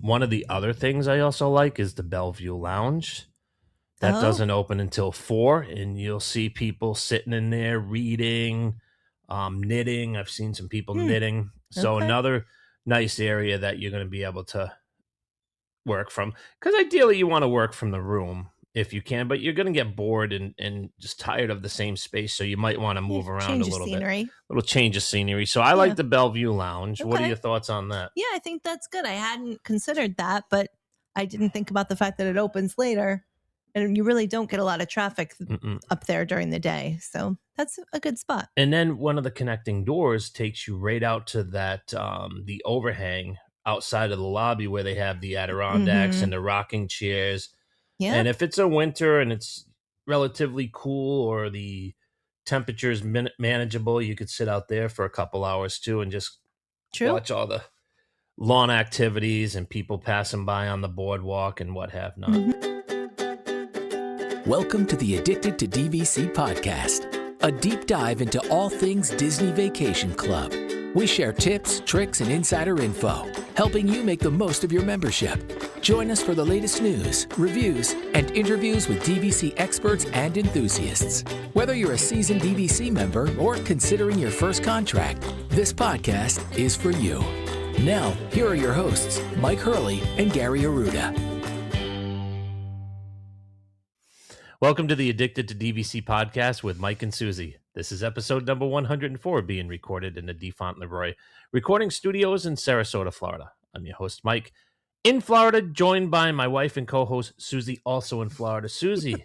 One of the other things I also like is the Bellevue Lounge. That Oh, doesn't open until 4, and you'll see people sitting in there reading, knitting. I've seen some people knitting. So okay. another nice area that you're going to be able to work from. Because ideally, you want to work from the room if you can, but you're going to get bored and just tired of the same space. So you might want to Yeah, move around a change of little bit, scenery. little change of scenery. So I Yeah. like the Bellevue Lounge. What are Okay. your thoughts on that? Yeah, I think that's good. I hadn't considered that, but I didn't think about the fact that it opens later and you really don't get a lot of traffic Mm-mm. up there during the day. So that's a good spot. And then one of the connecting doors takes you right out to that the overhang outside of the lobby where they have the Adirondacks and the rocking chairs. Yeah. And if it's a winter and it's relatively cool or the temperature's manageable, you could sit out there for a couple hours too and just True. watch all the lawn activities and people passing by on the boardwalk and what have not. Welcome to the Addicted to DVC podcast, a deep dive into all things Disney Vacation Club. We share tips, tricks, and insider info, helping you make the most of your membership. Join us for the latest news, reviews, and interviews with DVC experts and enthusiasts. Whether you're a seasoned DVC member or considering your first contract, this podcast is for you. Now, here are your hosts, Mike Hurley and Gary Arruda. Welcome to the Addicted to DVC podcast with Mike and Suzie. This is episode number 104 being recorded in the DeFont Leroy recording studios in Sarasota, Florida. I'm your host, Mike, in Florida, joined by my wife and co-host, Suzie, also in Florida. Suzie,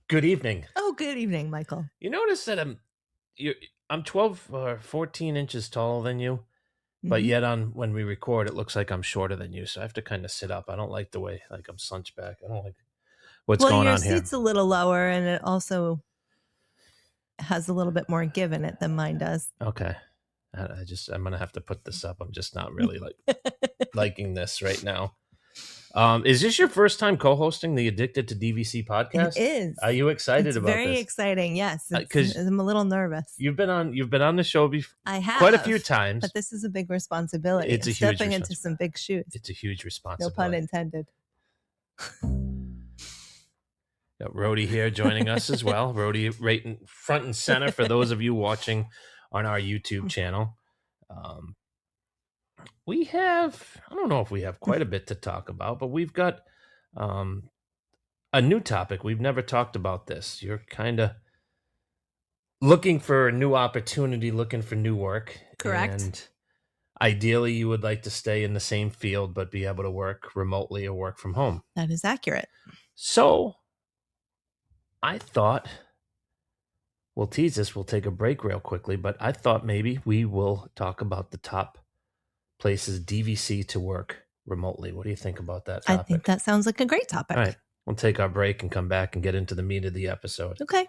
good evening. Oh, good evening, Michael. You notice that I'm 12 or 14 inches taller than you, but yet when we record, it looks like I'm shorter than you, so I have to kind of sit up. I don't like the way I'm slunched back. I don't like what's going your on here. seat's a little lower and it also has a little bit more give in it than mine does. Okay. I'm going to have to put this up. I'm just not really liking this right now. Is this your first time co-hosting the Addicted to DVC podcast? It is. Are you excited about this? Very exciting. Yes. Because I'm a little nervous. You've been on the show before. I have. Quite a few times. But this is a big responsibility. It's a huge stepping into some big shoes. It's a huge No responsibility. pun intended. Got Rhodey here joining us as well. Rhodey right in front and center for those of you watching on our YouTube channel. We have, I don't know if we have quite a bit to talk about, but we've got a new topic. We've never talked about this. You're kind of looking for a new opportunity, looking for new work. Correct. And ideally, you would like to stay in the same field, but be able to work remotely or work from home. That is accurate. So I thought we'll tease this. We'll take a break real quickly, but I thought maybe we will talk about the top places DVC to work remotely. What do you think about that topic? I think that sounds like a great topic. All right. We'll take our break and come back and get into the meat of the episode. Okay.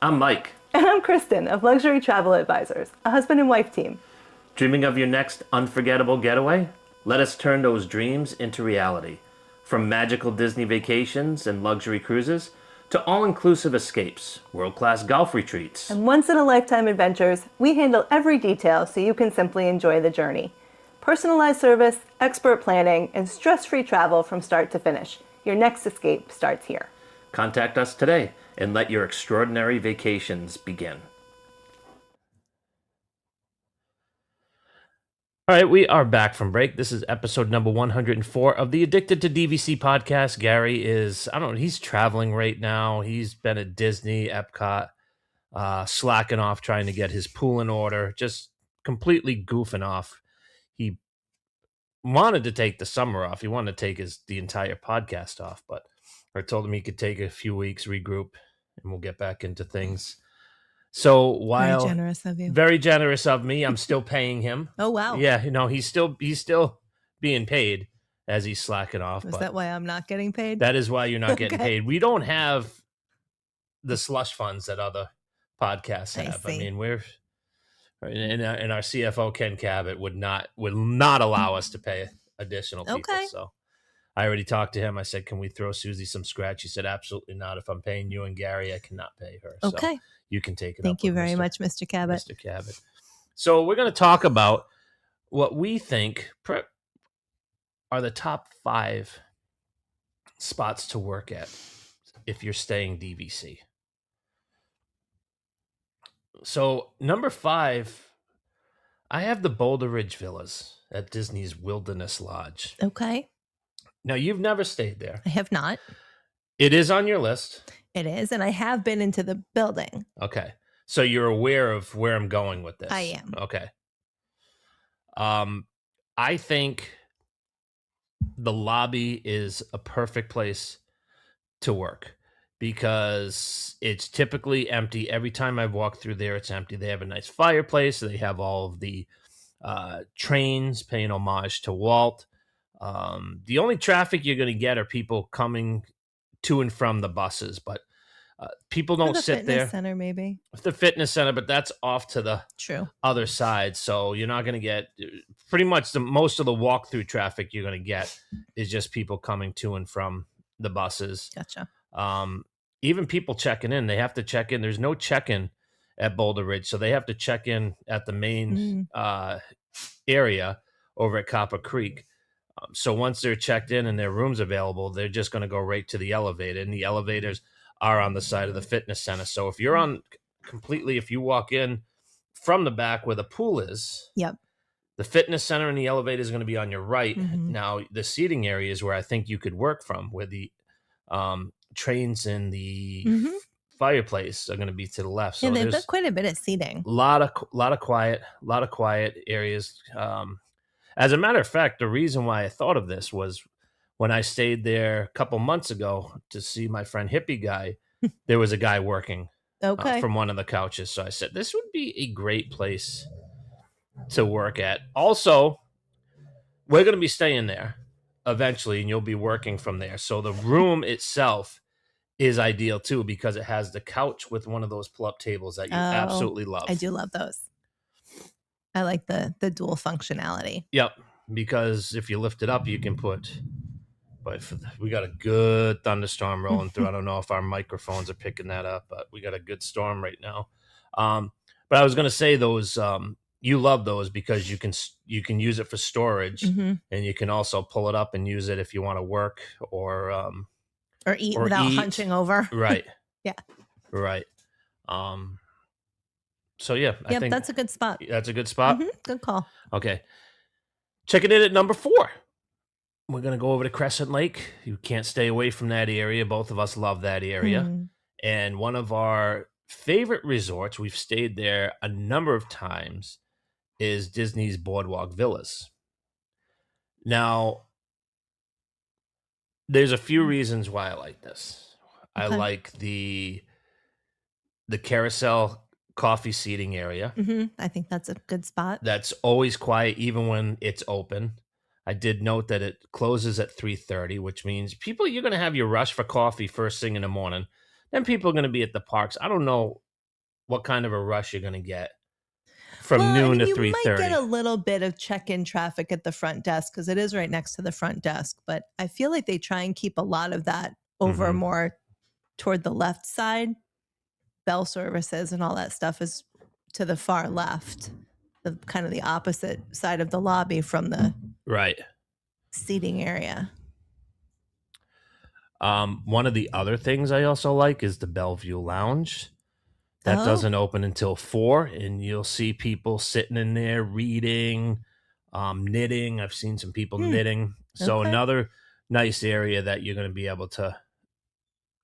I'm Mike. And I'm Kristen of Luxury Travel Advisors, a husband and wife team. Dreaming of your next unforgettable getaway? Let us turn those dreams into reality. From magical Disney vacations and luxury cruises to all-inclusive escapes, world-class golf retreats. And once-in-a-lifetime adventures, we handle every detail so you can simply enjoy the journey. Personalized service, expert planning, and stress-free travel from start to finish. Your next escape starts here. Contact us today and let your extraordinary vacations begin. All right, we are back from break. This is episode number 104 of the Addicted to DVC podcast. Gary is, he's traveling right now. He's been at Disney, Epcot, slacking off, trying to get his pool in order, just completely goofing off. He wanted to take the summer off. He wanted to take the entire podcast off, but I told him he could take a few weeks, regroup, and we'll get back into things. So while very generous of you, very generous of me, I'm still paying him. Oh wow! Yeah, he's still being paid as he's slacking off. Is that why I'm not getting paid? That is why you're not getting paid. We don't have the slush funds that other podcasts have. I mean, we're and our CFO Ken Cabot would not allow us to pay additional people. Okay. So I already talked to him. I said, "Can we throw Suzie some scratch?" He said, "Absolutely not. If I'm paying you and Gary, I cannot pay her." Okay. So you can take it. Thank you very much, Mr. Cabot. Mr. Cabot. So we're going to talk about what we think are the top 5 spots to work at if you're staying DVC. So number 5, I have the Boulder Ridge Villas at Disney's Wilderness Lodge. Okay. Now, you've never stayed there. I have not. It is on your list. It is. And I have been into the building. Okay. So you're aware of where I'm going with this. I am. Okay. I think the lobby is a perfect place to work because it's typically empty. Every time I've walked through there, it's empty. They have a nice fireplace. They have all of the trains paying homage to Walt. The only traffic you're going to get are people coming to and from the buses, but people don't sit there. Center, maybe. The fitness center, but that's off to the other side. So you're not going to get pretty much most of the walk-through traffic you're going to get is just people coming to and from the buses. Gotcha. Even people checking in, they have to check in. There's no check-in at Boulder Ridge, so they have to check in at the main area over at Copper Creek. So once they're checked in and their room's available, they're just going to go right to the elevator, and the elevators are on the side of the fitness center. So if you're if you walk in from the back where the pool is, the fitness center and the elevator is going to be on your right. Now, the seating area is where I think you could work from, where the trains and the fireplace are going to be to the left. So they've got quite a bit of seating. A lot of quiet areas. As a matter of fact, the reason why I thought of this was when I stayed there a couple months ago to see my friend Hippie Guy, there was a guy working from one of the couches. So I said, this would be a great place to work at. Also, we're going to be staying there eventually, and you'll be working from there. So the room itself is ideal, too, because it has the couch with one of those pull-up tables that you absolutely love. I do love those. I like the dual functionality. Yep, because if you lift it up, you can put... But we got a good thunderstorm rolling through. I don't know if our microphones are picking that up, but we got a good storm right now. But I was going to say those, you love those because you can use it for storage, and you can also pull it up and use it if you want to work or eat without hunching over. Right. Yeah. Right. So yeah, I think that's a good spot. That's a good spot. Good call. Okay. Checking in at number 4. We're going to go over to Crescent Lake. You can't stay away from that area. Both of us love that area. And one of our favorite resorts, we've stayed there a number of times, is Disney's Boardwalk Villas. Now, there's a few reasons why I like this. I like the carousel coffee seating area. I think that's a good spot. That's always quiet, even when it's open. I did note that it closes at 3:30, which means you're going to have your rush for coffee first thing in the morning. Then people are going to be at the parks. I don't know what kind of a rush you're going to get from noon to 3:30. You might get a little bit of check-in traffic at the front desk because it is right next to the front desk. But I feel like they try and keep a lot of that over more toward the left side. Bell services and all that stuff is to the far left, the kind of the opposite side of the lobby from the seating area. One of the other things I also like is the Bellevue Lounge. That doesn't open until 4, and you'll see people sitting in there reading, knitting. I've seen some people knitting. So another nice area that you're going to be able to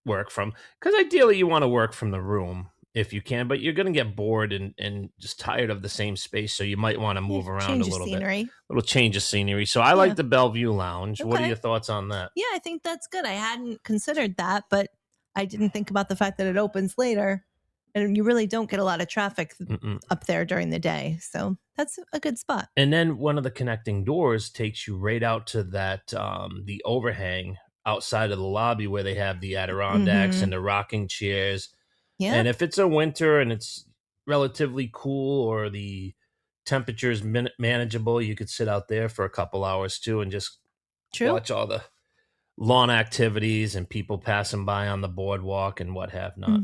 work from. Because ideally you want to work from the room if you can, but you're going to get bored and just tired of the same space. So you might want to move around a little bit. A little change of scenery. So I like the Bellevue Lounge. What are your thoughts on that? Yeah, I think that's good. I hadn't considered that, but I didn't think about the fact that it opens later. And you really don't get a lot of traffic up there during the day. So that's a good spot. And then one of the connecting doors takes you right out to that, the overhang outside of the lobby where they have the Adirondacks and the rocking chairs. Yeah. And if it's a winter and it's relatively cool or the temperature is manageable, you could sit out there for a couple hours too and just watch all the lawn activities and people passing by on the boardwalk and what have not.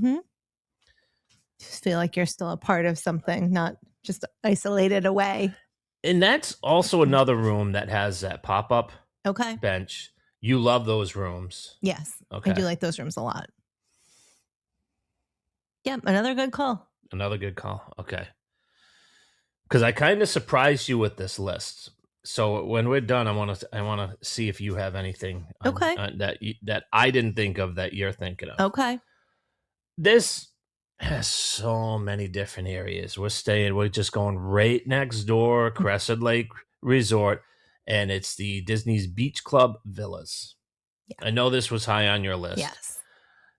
Just feel like you're still a part of something, not just isolated away. And that's also another room that has that pop-up Okay. bench. You love those rooms. Yes. Okay. I do like those rooms a lot. Yep. Another good call. Another good call. Okay. Because I kind of surprised you with this list. So when we're done, I want to see if you have anything Okay. that I didn't think of that you're thinking of. Okay. This has so many different areas. We're just going right next door, Crescent Lake Resort, and it's the Disney's Beach Club Villas. Yeah. I know this was high on your list. Yes.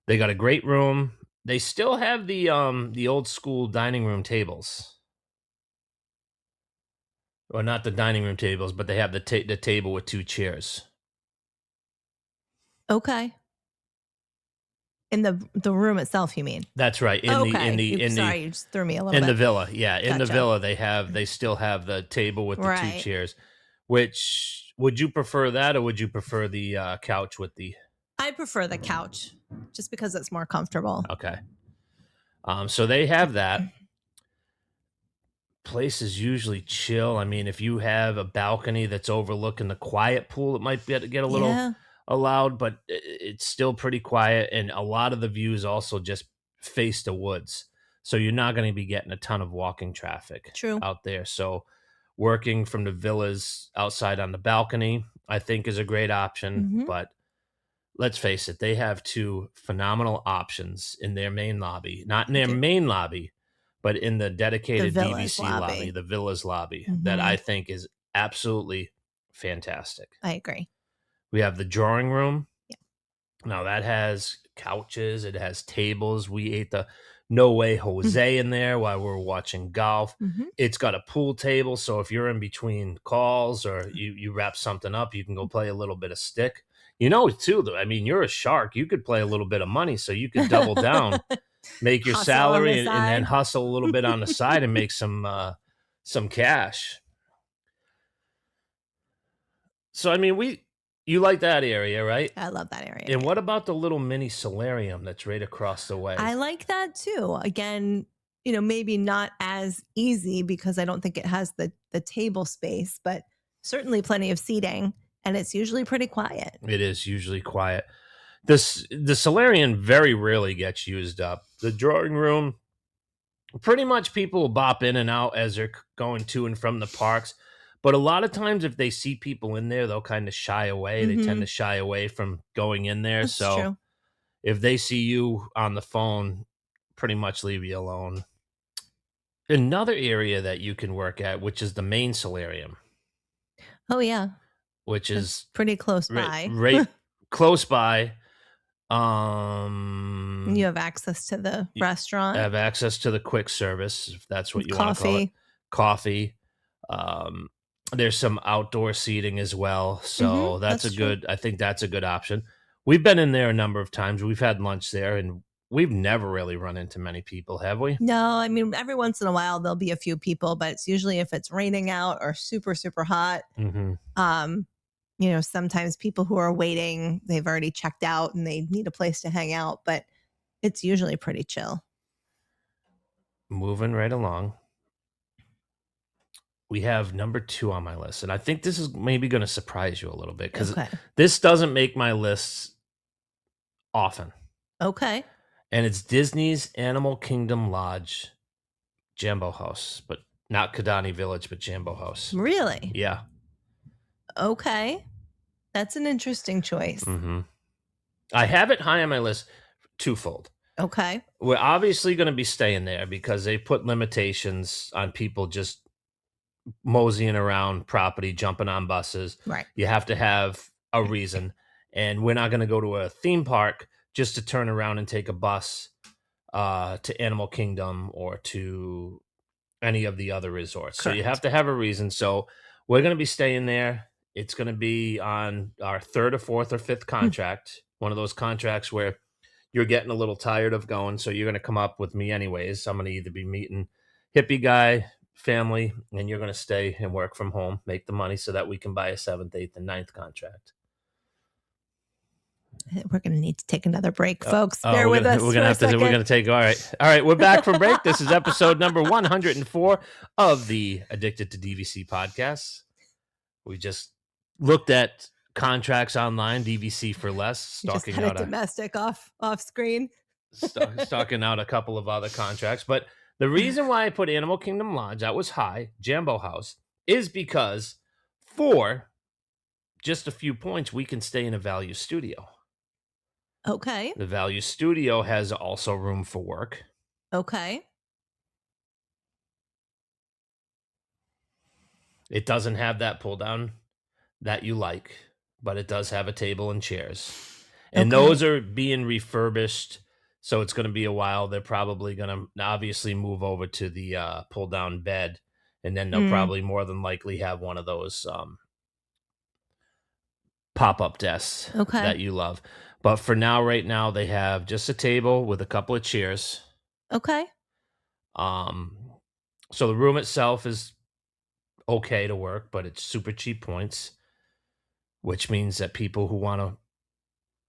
They got a great room. They still have the old school dining room tables. Or not the dining room tables, but they have the table with 2 chairs. Okay. In the room itself, you mean? That's right. Sorry, you just threw me a little in bit. the villa. Yeah, in the Gotcha. villa they still have the table with the 2 chairs. Which would you prefer that, or would you prefer the couch with the? I prefer the couch just because it's more comfortable. Okay. So they have that. Place is usually chill. I mean, if you have a balcony that's overlooking the quiet pool, it might get a little loud, but it's still pretty quiet. And a lot of the views also just face the woods. So you're not going to be getting a ton of walking traffic out there. So working from the villas outside on the balcony, I think is a great option. Mm-hmm. But let's face it, they have 2 phenomenal options in their main lobby. Not in their main lobby, but in the dedicated DVC lobby, the Villas lobby, that I think is absolutely fantastic. I agree. We have the drawing room. Yeah. Now that has couches. It has tables. We ate the No Way Jose in there while we were watching golf. Mm-hmm. It's got a pool table. So if you're in between calls or you wrap something up, you can go play a little bit of stick. You know, too, though, I mean, you're a shark. You could play a little bit of money, so you could double down. Make your salary and then hustle a little bit on the side and make some cash. So, I mean, you like that area, right? I love that area. And what about the little mini solarium that's right across the way? I like that too. Again, maybe not as easy because I don't think it has the table space, but certainly plenty of seating, and it's usually pretty quiet. It is usually quiet. The solarium very rarely gets used up. The drawing room, pretty much people will bop in and out as they're going to and from the parks. But a lot of times if they see people in there, they'll kind of shy away. Mm-hmm. They tend to shy away from going in there. That's true. If they see you on the phone, pretty much leave you alone. Another area that you can work at, which is the main solarium. Oh, yeah. Which is pretty close by. Right close by. You have access to the restaurant. Have access to the quick service, if that's what you want to call it. Coffee. There's some outdoor seating as well. So that's I think that's a good option. We've been in there a number of times. We've had lunch there, and we've never really run into many people, have we? No, I mean, every once in a while there'll be a few people, but it's usually if it's raining out or super, super hot. Mm-hmm. Sometimes people who are waiting, they've already checked out and they need a place to hang out, but it's usually pretty chill. Moving right along. We have number 2 on my list, and I think this is maybe going to surprise you a little bit because this doesn't make my lists often. Okay. And it's Disney's Animal Kingdom Lodge Jambo House, but not Kidani Village, but Jambo House. Really? Yeah. Okay. That's an interesting choice. Mm-hmm. I have it high on my list twofold. Okay. We're obviously going to be staying there because they put limitations on people just moseying around property, jumping on buses. Right. You have to have a reason. And we're not going to go to a theme park just to turn around and take a bus to Animal Kingdom or to any of the other resorts. Correct. So you have to have a reason. So we're going to be staying there. It's going to be on our 3rd or 4th or 5th contract. One of those contracts where you're getting a little tired of going. So you're going to come up with me anyways. I'm going to either be meeting hippie guy, family, and you're going to stay and work from home, make the money so that we can buy a 7th, 8th, and 9th contract. We're going to need to take another break, folks. Bear with us. We're going to take. All right. We're back from break. This is episode number 104 of the Addicted to DVC podcast. We just looked at contracts online, DVC for less, You just stalking had out a domestic off screen. stalking out a couple of other contracts. But the reason why I put Animal Kingdom Lodge, that was high, Jambo House, is because for just a few points, we can stay in a value studio. Okay. The value studio has also room for work. Okay. It doesn't have that pull down that you like, but it does have a table and chairs. And Okay. those are being refurbished. So it's going to be a while. They're probably going to obviously move over to the pull down bed. And then they'll probably more than likely have one of those pop-up desks Okay. that you love. But for now, right now, they have just a table with a couple of chairs. Okay. So the room itself is okay to work, but it's super cheap points, which means that people who want to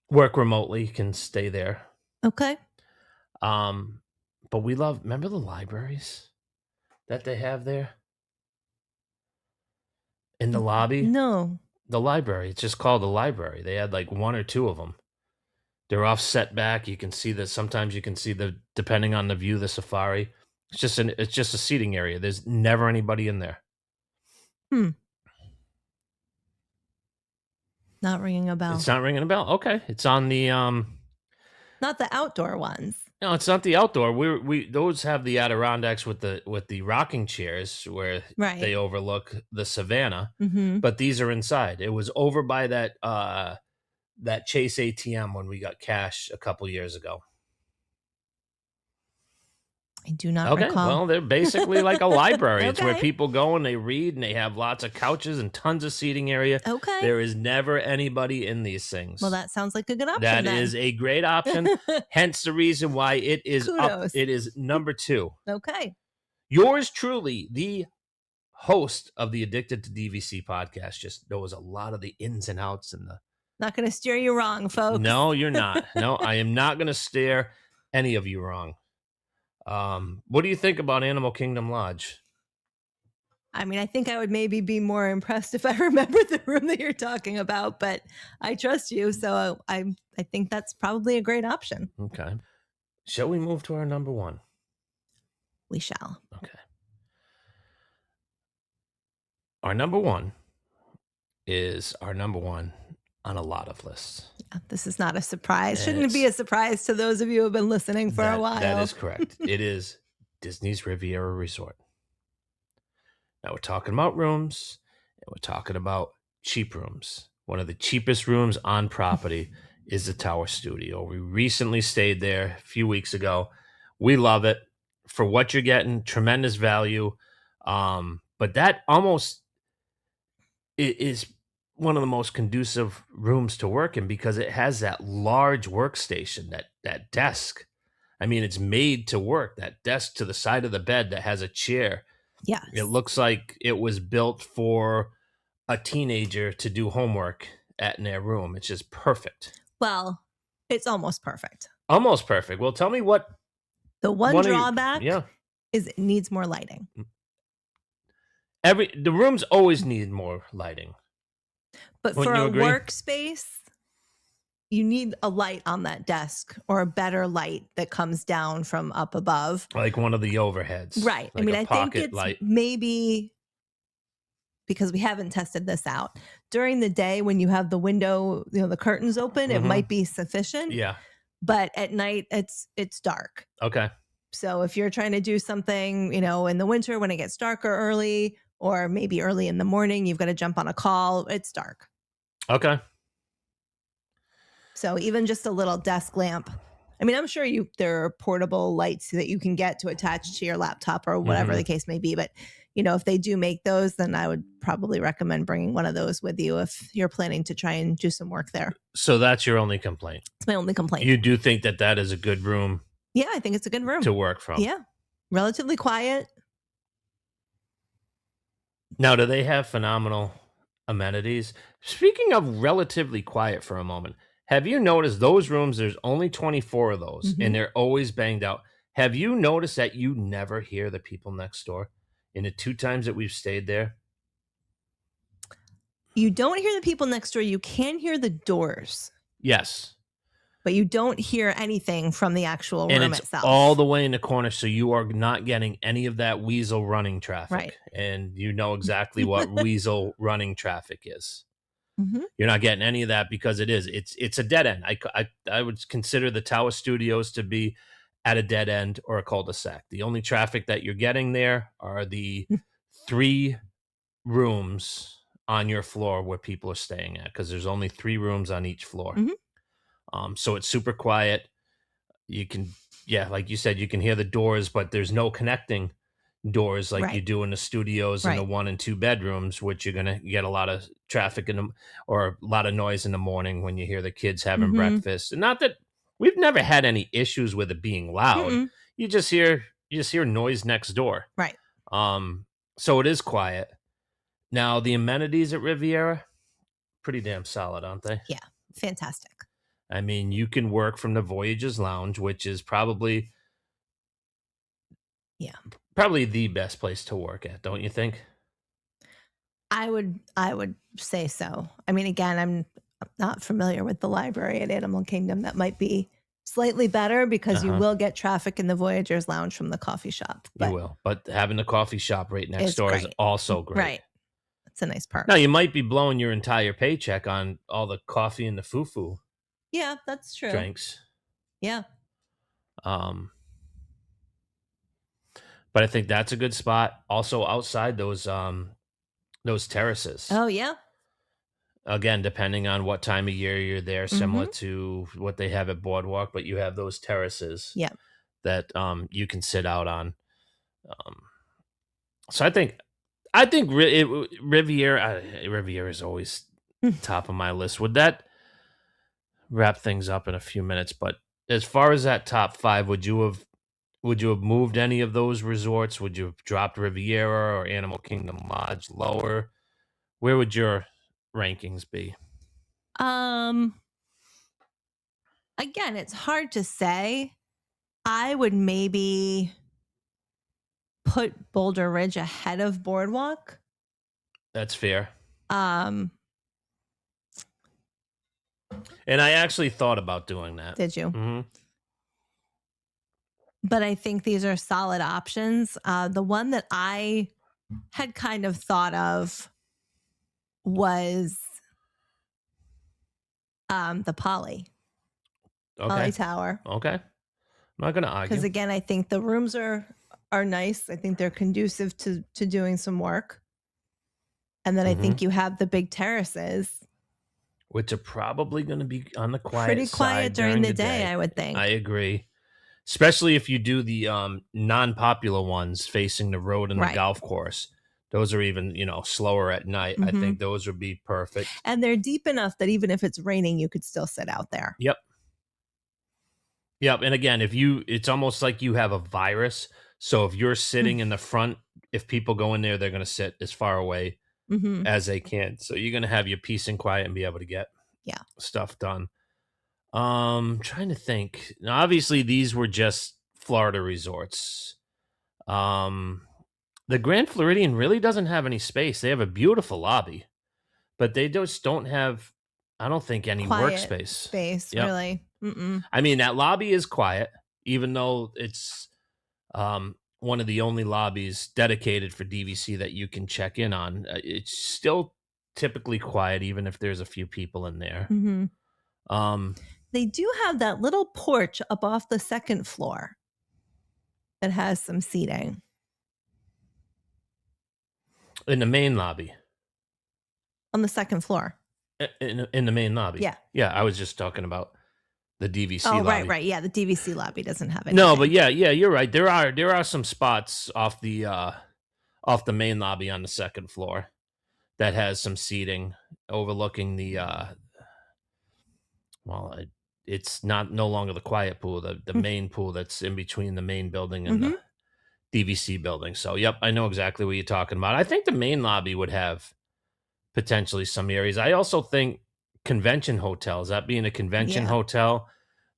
work remotely can stay there. Okay. But we love, remember the libraries that they have there in the lobby? No. The library. It's just called the library. They had like one or two of them. They're off set back. You can see that. Sometimes you can see the, depending on the view, the safari. It's just a seating area. There's never anybody in there. Not ringing a bell. It's not ringing a bell. Okay. It's on the Not the outdoor ones. no, it's not the outdoor. We those have the Adirondacks with the rocking chairs where Right. they overlook the savannah. Mm-hmm. But these are inside. It was over by that Chase ATM when we got cash a couple years ago. I do not Okay, recall. well, they're basically like a library. It's where Okay. people go and they read, and they have lots of couches and tons of seating area. Okay. There is never anybody in these things. Well, that sounds like a good option. That then. is a great option. Hence the reason why it is up. Kudos. It is number 2. Okay. Yours truly, the host of the Addicted to DVC podcast, just knows a lot of the ins and outs and the. Not going to steer you wrong, folks. No, you're not. No, I am not going to stare any of you wrong. What do you think about Animal Kingdom Lodge? I mean, I think I would maybe be more impressed if I remembered the room that you're talking about, but I trust you, so I think that's probably a great option. Okay. Shall we move to our number 1? We shall. Okay. Our number 1 is our number 1 on a lot of lists. This is not a surprise. And Shouldn't it be a surprise to those of you who have been listening for a while? That is correct. It is Disney's Riviera Resort. Now we're talking about rooms, and we're talking about cheap rooms. One of the cheapest rooms on property is the Tower Studio. We recently stayed there a few weeks ago. We love it. For what you're getting, tremendous value. But that almost is one of the most conducive rooms to work in because it has that large workstation, that desk. I mean, it's made to work. That desk to the side of the bed that has a chair. Yes. It looks like it was built for a teenager to do homework in their room. It's just perfect. Well, it's almost perfect. Almost perfect. Well, tell me what. The one One of you- drawback Yeah. is it needs more lighting. The rooms always need more lighting. But Wouldn't for you a agree? workspace, you need a light on that desk or a better light that comes down from up above. Like one of the overheads. Right. Like I mean, a I think pocket it's light. maybe because we haven't tested this out. During the day when you have the window, the curtains open, it Mhm. might be sufficient. Yeah. But at night it's dark. Okay. So if you're trying to do something, in the winter when it gets darker early or maybe early in the morning, you've got to jump on a call, it's dark. Okay. So even just a little desk lamp. I mean, I'm sure there are portable lights that you can get to attach to your laptop or whatever Mhm. the case may be. But, if they do make those, then I would probably recommend bringing one of those with you if you're planning to try and do some work there. So that's your only complaint. It's my only complaint. You do think that is a good room Yeah, I think it's a good room. to work from. Yeah. Relatively quiet. Now, do they have phenomenal amenities? Speaking of relatively quiet for a moment, have you noticed those rooms, there's only 24 of those, Mhm. and they're always banged out. Have you noticed that you never hear the people next door in the 2 times that we've stayed there? You don't hear the people next door. You can hear the doors. Yes. But you don't hear anything from the actual room it's itself. All the way in the corner, so you are not getting any of that weasel running traffic. Right. And you know exactly what weasel running traffic is. Mm-hmm. You're not getting any of that because it's a dead end. I would consider the Tower Studios to be at a dead end or a cul-de-sac. The only traffic that you're getting there are the 3 rooms on your floor where people are staying at, because there's only 3 rooms on each floor. Mm-hmm. So it's super quiet. You can, like you said, you can hear the doors, but there's no connecting doors like you do in the studios and the 1 and 2 bedrooms, which you're going to get a lot of traffic or a lot of noise in the morning when you hear the kids having breakfast. And not that we've never had any issues with it being loud. Mm-mm. You just hear noise next door. Right. So it is quiet. Now, the amenities at Riviera, pretty damn solid, aren't they? Yeah. Fantastic. I mean, you can work from the Voyager's Lounge, which is probably the best place to work at, don't you think? I would say so. I mean, again, I'm not familiar with the library at Animal Kingdom. That might be slightly better because you will get traffic in the Voyager's Lounge from the coffee shop. You will. But having the coffee shop right next door is also great. Right. It's a nice perk. Now, you might be blowing your entire paycheck on all the coffee and the foo-foo. Yeah, that's true. Drinks. Yeah. But I think that's a good spot. Also, outside those terraces. Oh, yeah. Again, depending on what time of year you're there, similar to what they have at Boardwalk, but you have those terraces that you can sit out on. So I think Riviera is always top of my list. Would that wrap things up in a few minutes? But as far as that top 5, would you have moved any of those resorts? Would you have dropped Riviera or Animal Kingdom Lodge lower? Where would your rankings be? Again, it's hard to say. I would maybe put Boulder Ridge ahead of Boardwalk. That's fair. And I actually thought about doing that. Did you? Mm-hmm. But I think these are solid options. The one that I had kind of thought of was the Poly. Okay. Poly Tower. Okay. I'm not going to argue. Because again, I think the rooms are nice. I think they're conducive to doing some work. And then I think you have the big terraces, which are probably going to be on the quiet pretty side quiet during the day, I would think. I agree. Especially if you do the non-popular ones facing the road and the golf course. Those are even, slower at night. I think those would be perfect. And they're deep enough that even if it's raining, you could still sit out there. Yep. And again, it's almost like you have a virus. So if you're sitting in the front, if people go in there, they're going to sit as far away as they can. So you're going to have your peace and quiet and be able to get stuff done. Trying to think. Now, obviously, these were just Florida resorts. The Grand Floridian really doesn't have any space. They have a beautiful lobby, but they just don't have, I don't think, any quiet workspace. Space, really. Mm-mm. I mean, that lobby is quiet, even though it's one of the only lobbies dedicated for DVC that you can check in on. It's still typically quiet, even if there's a few people in there. They do have that little porch up off the second floor that has some seating. In the main lobby. On the second floor. In the main lobby. Yeah. Yeah, I was just talking about the DVC lobby. Right. Yeah, the DVC lobby doesn't have anything. No, but yeah, you're right. There are some spots off the main lobby on the second floor that has some seating overlooking the it's no longer the quiet pool, the main pool that's in between the main building and the DVC building. So, yep, I know exactly what you're talking about. I think the main lobby would have potentially some areas. I also think convention hotels, that being a convention hotel,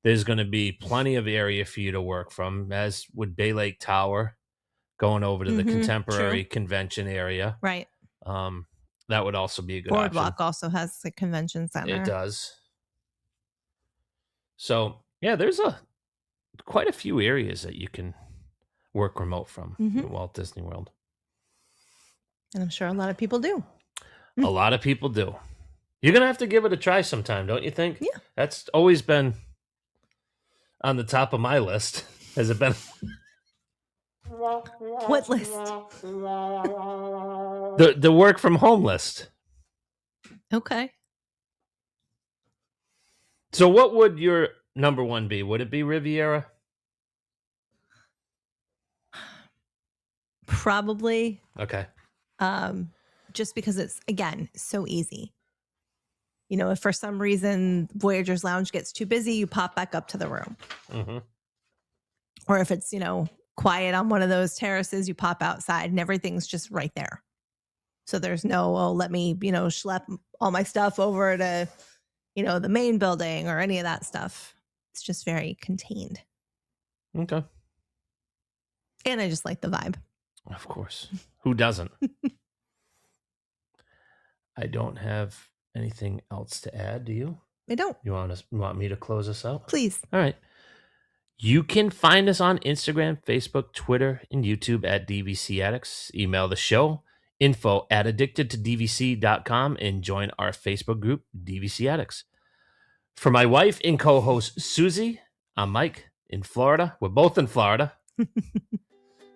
there's going to be plenty of area for you to work from, as would Bay Lake Tower, going over to the contemporary convention area. Right. That would also be a good Boardwalk option. also has a convention center. It does. So, yeah, there's quite a few areas that you can work remote from in Walt Disney World. And I'm sure a lot of people do. A lot of people do. You're going to have to give it a try sometime, don't you think? Yeah. That's always been on the top of my list. Has it been? What list? The work from home list. Okay. So what would your number one be? Would it be Riviera? Probably. Okay. Just because it's, again, so easy. You know, if for some reason Voyager's Lounge gets too busy, you pop back up to the room. Mm-hmm. Or if it's, quiet on one of those terraces, you pop outside and everything's just right there. So there's no, let me, schlep all my stuff over to, the main building or any of that stuff. It's just very contained. Okay. And I just like the vibe. Of course. Who doesn't? I don't have anything else to add. Do you? I don't. You want me to close us out? Please. All right. You can find us on Instagram, Facebook, Twitter, and YouTube at DVC Addicts. Email the show, info@addictedtodvc.com, and join our Facebook group, DVC Addicts. For my wife and co-host, Suzie, I'm Mike in Florida. We're both in Florida.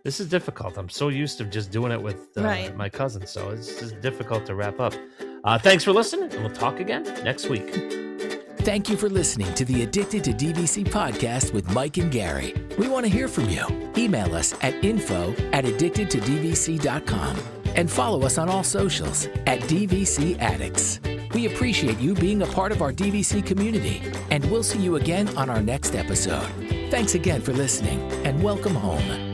This is difficult. I'm so used to just doing it with my cousin, so it's just difficult to wrap up. Thanks for listening, and we'll talk again next week. Thank you for listening to the Addicted to DVC podcast with Mike and Gary. We want to hear from you. Email us at info@addictedtodvc.com and follow us on all socials at DVC Addicts. We appreciate you being a part of our DVC community, and we'll see you again on our next episode. Thanks again for listening, and welcome home.